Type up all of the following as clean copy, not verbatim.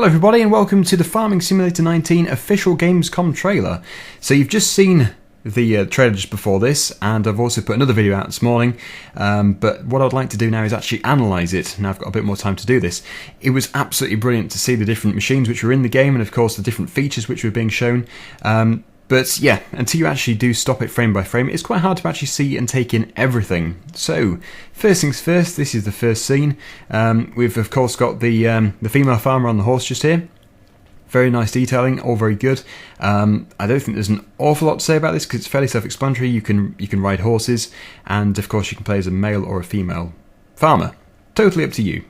Hello everybody and welcome to the Farming Simulator 19 official Gamescom trailer. So you've just seen the trailer just before this, and I've also put another video out this morning, but what I'd like to do now is actually analyse it. Now I've got a bit more time to do this. It was absolutely brilliant to see the different machines which were in the game and of course the different features which were being shown. But yeah, until you actually do stop it frame by frame, it's quite hard to actually see and take in everything. So, first things first, this is the first scene. We've of course got the female farmer on the horse just here. Very nice detailing, all very good. I don't think there's an awful lot to say about this because it's fairly self-explanatory. You can ride horses, and of course you can play as a male or a female farmer. Totally up to you.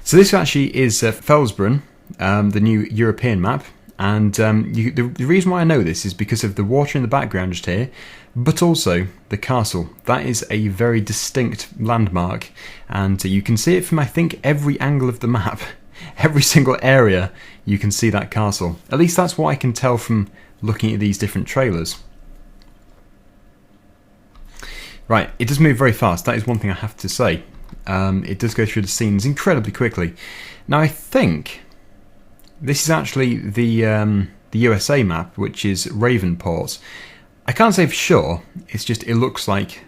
So this actually is Felsbrunn, the new European map. And the reason why I know this is because of the water in the background just here, but also the castle. That is a very distinct landmark, and you can see it from, I think, every angle of the map. Every single area you can see that castle. At least that's what I can tell from looking at these different trailers. Right, it does move very fast, that is one thing I have to say. It does go through the scenes incredibly quickly. Now I think this is actually the USA map, which is Ravenport. I can't say for sure, it's just it looks like,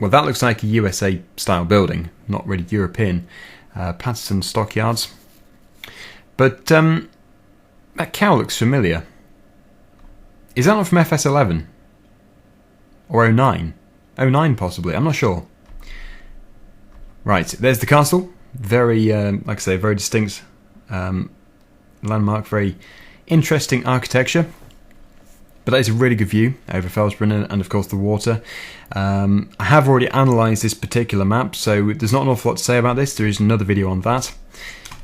well, that looks like a USA style building, not really European. Patterson Stockyards. But that cow looks familiar. Is that not from FS11? Or 09? 09 possibly, I'm not sure. Right, there's the castle. Very, like I say, very distinct landmark, very interesting architecture. But that is a really good view over Felsbrunn and of course the water. I have already analysed this particular map, so there's not an awful lot to say about this. There is another video on that.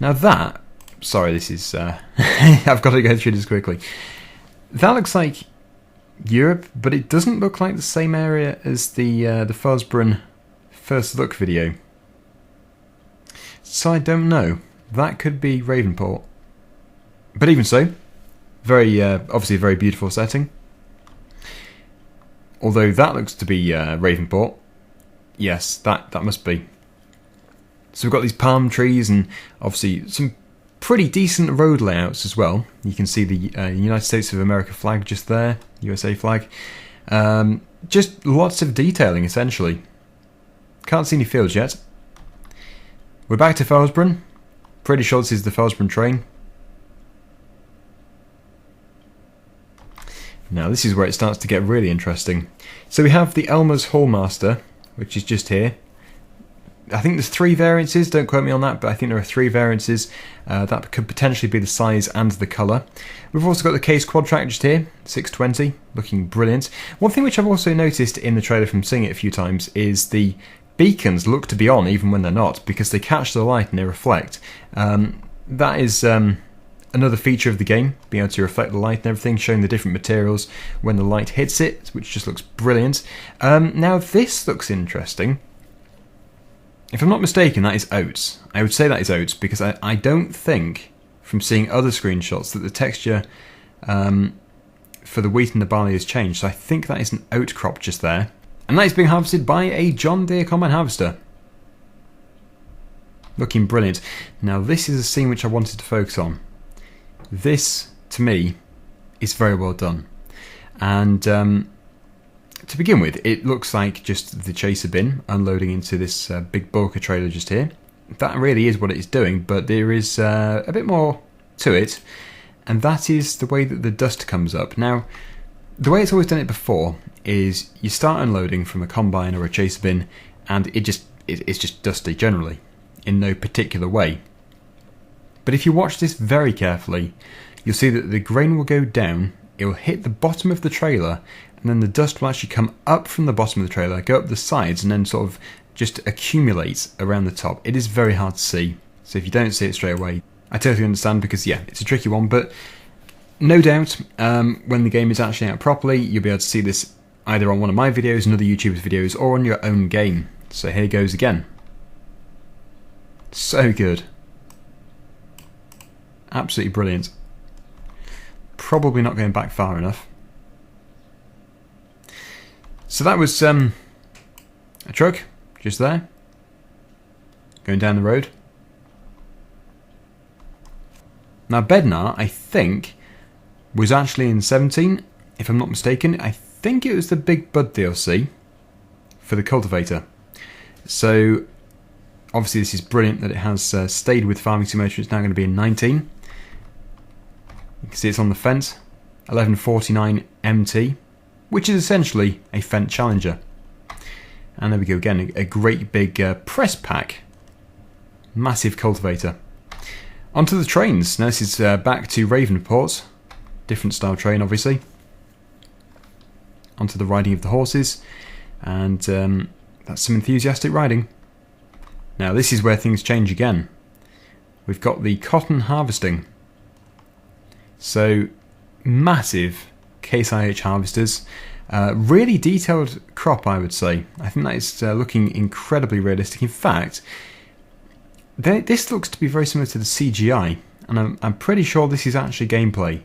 Now that, sorry, this is, I've got to go through this quickly. That looks like Europe, but it doesn't look like the same area as the Felsbrunn first look video. So I don't know. That could be Ravenport. But even so, very obviously a very beautiful setting. Although that looks to be Ravenport. Yes, that must be. So we've got these palm trees and obviously some pretty decent road layouts as well. You can see the United States of America flag just there, USA flag. Just lots of detailing essentially. Can't see any fields yet. We're back to Felsbrunn. Pretty sure this is the Felsbrunn train. Now this is where it starts to get really interesting. So we have the Elmer's Hallmaster, which is just here. I think there's 3 variances, don't quote me on that, but I think there are 3 variances. That could potentially be the size and the colour. We've also got the Case Quad Track just here, 620, looking brilliant. One thing which I've also noticed in the trailer from seeing it a few times is the beacons look to be on even when they're not, because they catch the light and they reflect. That is another feature of the game, being able to reflect the light and everything, showing the different materials when the light hits it, which just looks brilliant. Now this looks interesting. If I'm not mistaken, that is oats. I would say that is oats because I don't think, from seeing other screenshots, that the texture for the wheat and the barley has changed. So I think that is an oat crop just there. And that is being harvested by a John Deere Combine Harvester. Looking brilliant. Now this is a scene which I wanted to focus on. This, to me, is very well done. And to begin with, it looks like just the chaser bin unloading into this big bulker trailer just here. That really is what it is doing, but there is a bit more to it, and that is the way that the dust comes up. Now, the way it's always done it before is you start unloading from a combine or a chaser bin, and it's just dusty generally, in no particular way. But if you watch this very carefully, you'll see that the grain will go down, it will hit the bottom of the trailer, and then the dust will actually come up from the bottom of the trailer, go up the sides, and then sort of just accumulate around the top. It is very hard to see, so if you don't see it straight away, I totally understand because, yeah, it's a tricky one, but no doubt when the game is actually out properly, you'll be able to see this either on one of my videos, another YouTuber's videos, or on your own game. So here goes again. So good. Absolutely brilliant. Probably not going back far enough. So that was a truck just there going down the road. Now Bednar, I think, was actually in 17, if I'm not mistaken. I think it was the Big Bud DLC for the Cultivator. So obviously this is brilliant that it has stayed with Farming Simulator. It's now going to be in 19. You can see it's on the Fent, 1149 MT, which is essentially a Fent Challenger. And there we go again, a great big press pack, massive Cultivator. Onto the trains. Now this is back to Ravenport, different style train obviously. Onto the riding of the horses, and that's some enthusiastic riding. Now this is where things change again. We've got the cotton harvesting. So massive Case IH harvesters. Really detailed crop, I would say. I think that is looking incredibly realistic. In fact, this looks to be very similar to the CGI, and I'm pretty sure this is actually gameplay.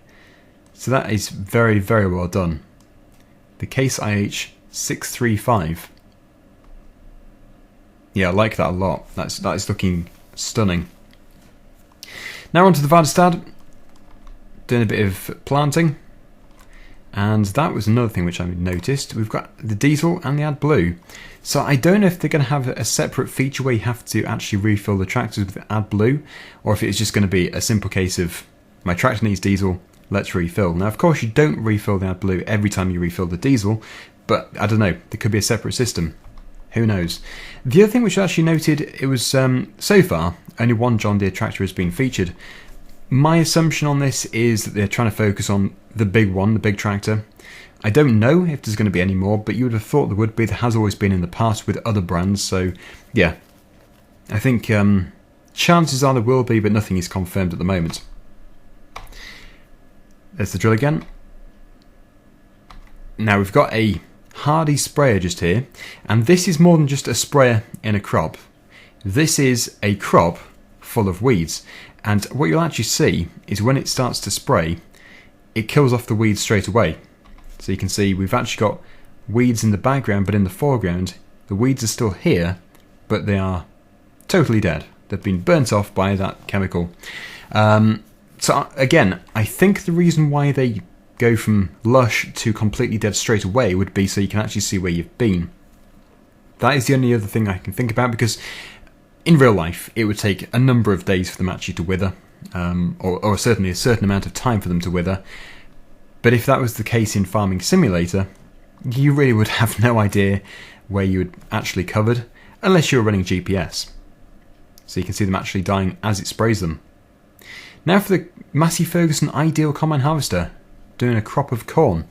So that is very, very well done. The Case IH 635. Yeah, I like that a lot. That is looking stunning. Now onto the Vanderstadt. Doing a bit of planting. And that was another thing which I noticed. We've got the diesel and the AdBlue. So I don't know if they're going to have a separate feature where you have to actually refill the tractors with AdBlue, or if it's just going to be a simple case of, my tractor needs diesel, let's refill. Now of course you don't refill the AdBlue every time you refill the diesel, but I don't know, there could be a separate system. Who knows? The other thing which I actually noted, it was so far only one John Deere tractor has been featured. My assumption on this is that they're trying to focus on the big one, the big tractor. I don't know if there's going to be any more, but you would have thought there would be. There has always been in the past with other brands, so yeah. I think chances are there will be, but nothing is confirmed at the moment. There's the drill again. Now we've got a Hardy sprayer just here, and this is more than just a sprayer in a crop. This is a crop full of weeds, and what you'll actually see is when it starts to spray, it kills off the weeds straight away. So you can see we've actually got weeds in the background, but in the foreground the weeds are still here, but they are totally dead. They've been burnt off by that chemical. So again, I think the reason why they go from lush to completely dead straight away would be so you can actually see where you've been. That is the only other thing I can think about, because in real life it would take a number of days for them actually to wither, or certainly a certain amount of time for them to wither. But if that was the case in Farming Simulator, you really would have no idea where you had actually covered unless you were running GPS. So you can see them actually dying as it sprays them. Now for the Massey Ferguson Ideal Combine Harvester, doing a crop of corn.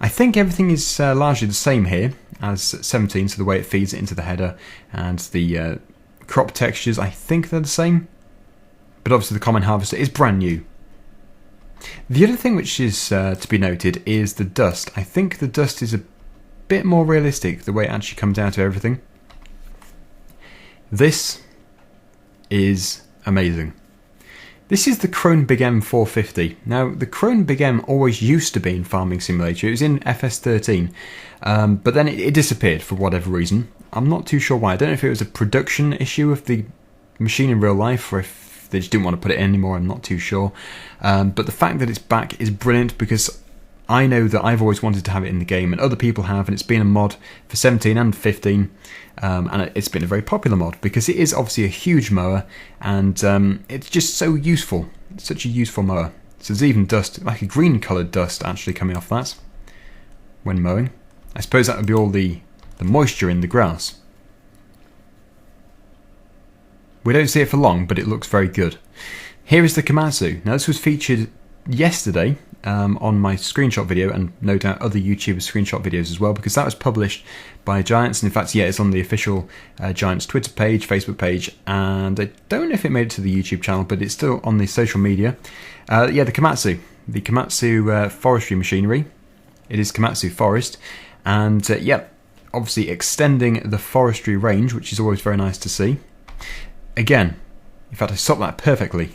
I think everything is largely the same here as 17, so the way it feeds it into the header and the crop textures, I think they're the same. But obviously the Combine Harvester is brand new. The other thing which is to be noted is the dust. I think the dust is a bit more realistic, the way it actually comes down to everything. This is amazing. This is the Krone Beginning 450. Now, the Krone Beginning always used to be in Farming Simulator. It was in FS13, but then it disappeared for whatever reason. I'm not too sure why. I don't know if it was a production issue of the machine in real life, or if they just didn't want to put it in anymore. I'm not too sure. But the fact that it's back is brilliant, because I know that I've always wanted to have it in the game, and other people have, and it's been a mod for 17 and 15, and it's been a very popular mod because it is obviously a huge mower, and it's just so useful. It's such a useful mower. So there's even dust, like a green coloured dust actually coming off that when mowing. I suppose that would be all the moisture in the grass. We don't see it for long, but it looks very good. Here is the Komatsu. Now this was featured yesterday on my screenshot video, and no doubt other YouTubers' screenshot videos as well, because that was published by Giants, and in fact, yeah, it's on the official Giants Twitter page, Facebook page, and I don't know if it made it to the YouTube channel, but it's still on the social media. Yeah, the Komatsu forestry machinery. It is Komatsu Forest, and yeah, obviously extending the forestry range, which is always very nice to see. Again, in fact, I stopped that perfectly.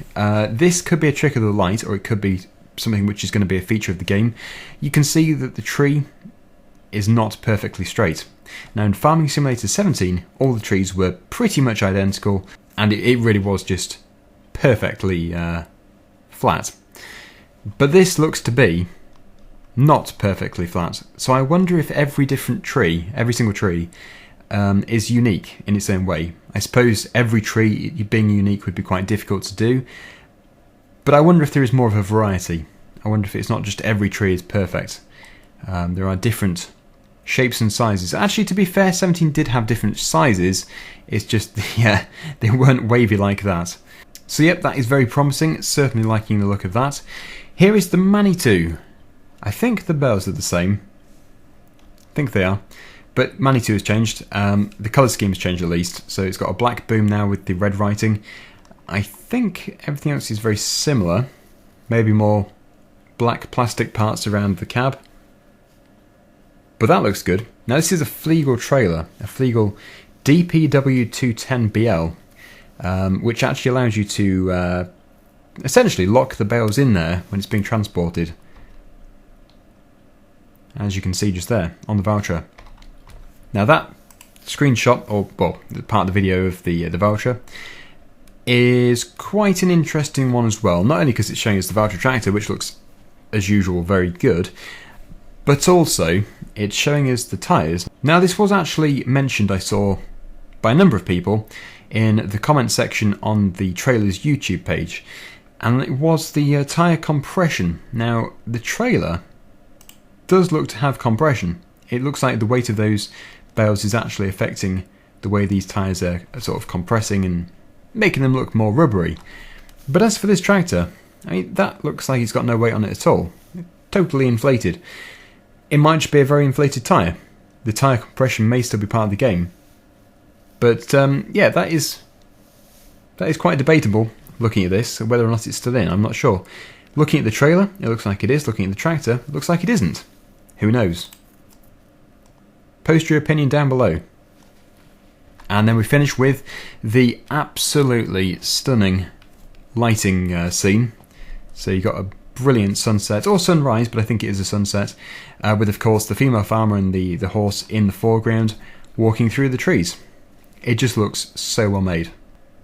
This could be a trick of the light, or it could be something which is going to be a feature of the game. You can see that the tree is not perfectly straight. Now in Farming Simulator 17, all the trees were pretty much identical, and it really was just perfectly flat. But this looks to be not perfectly flat. So I wonder if every single tree, is unique in its own way. I suppose every tree being unique would be quite difficult to do, but I wonder if there is more of a variety. I wonder if it's not just every tree is perfect. There are different shapes and sizes. Actually, to be fair, 17 did have different sizes. It's just they weren't wavy like that. So yep, that is very promising. Certainly liking the look of that. Here is the Manitou. I think the bells are the same. I think they are. But Manitou has changed. The colour scheme has changed at least. So it's got a black boom now with the red writing. I think everything else is very similar. Maybe more black plastic parts around the cab. But that looks good. Now this is a Flegel trailer. A Flegel DPW210BL. Which actually allows you to essentially lock the bales in there when it's being transported. As you can see just there on the voucher. Now that screenshot, or well, part of the video of the voucher, is quite an interesting one as well. Not only because it's showing us the voucher tractor, which looks, as usual, very good, but also it's showing us the tyres. Now this was actually mentioned, I saw, by a number of people in the comment section on the trailer's YouTube page, and it was the tyre compression. Now the trailer does look to have compression. It looks like the weight of those bales is actually affecting the way these tyres are sort of compressing and making them look more rubbery. But as for this tractor, I mean, that looks like it's got no weight on it at all. Totally inflated. It might just be a very inflated tyre. The tyre compression may still be part of the game. But yeah, that is quite debatable looking at this, whether or not it's still in, I'm not sure. Looking at the trailer, it looks like it is. Looking at the tractor, it looks like it isn't. Who knows? Post your opinion down below. And then we finish with the absolutely stunning lighting scene. So you got a brilliant sunset, or sunrise, but I think it is a sunset, with of course the female farmer and the horse in the foreground walking through the trees. It just looks so well made.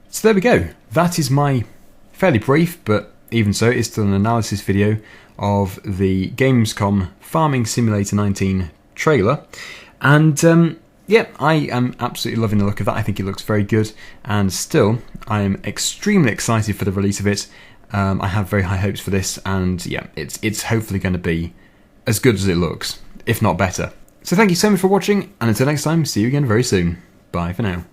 So there we go. That is my fairly brief, but even so, it's still an analysis video of the Gamescom Farming Simulator 19 trailer. And yeah, I am absolutely loving the look of that. I think it looks very good, and still I am extremely excited for the release of it. I have very high hopes for this, and yeah, it's hopefully going to be as good as it looks, if not better. So thank you so much for watching, and until next time, see you again very soon. Bye for now.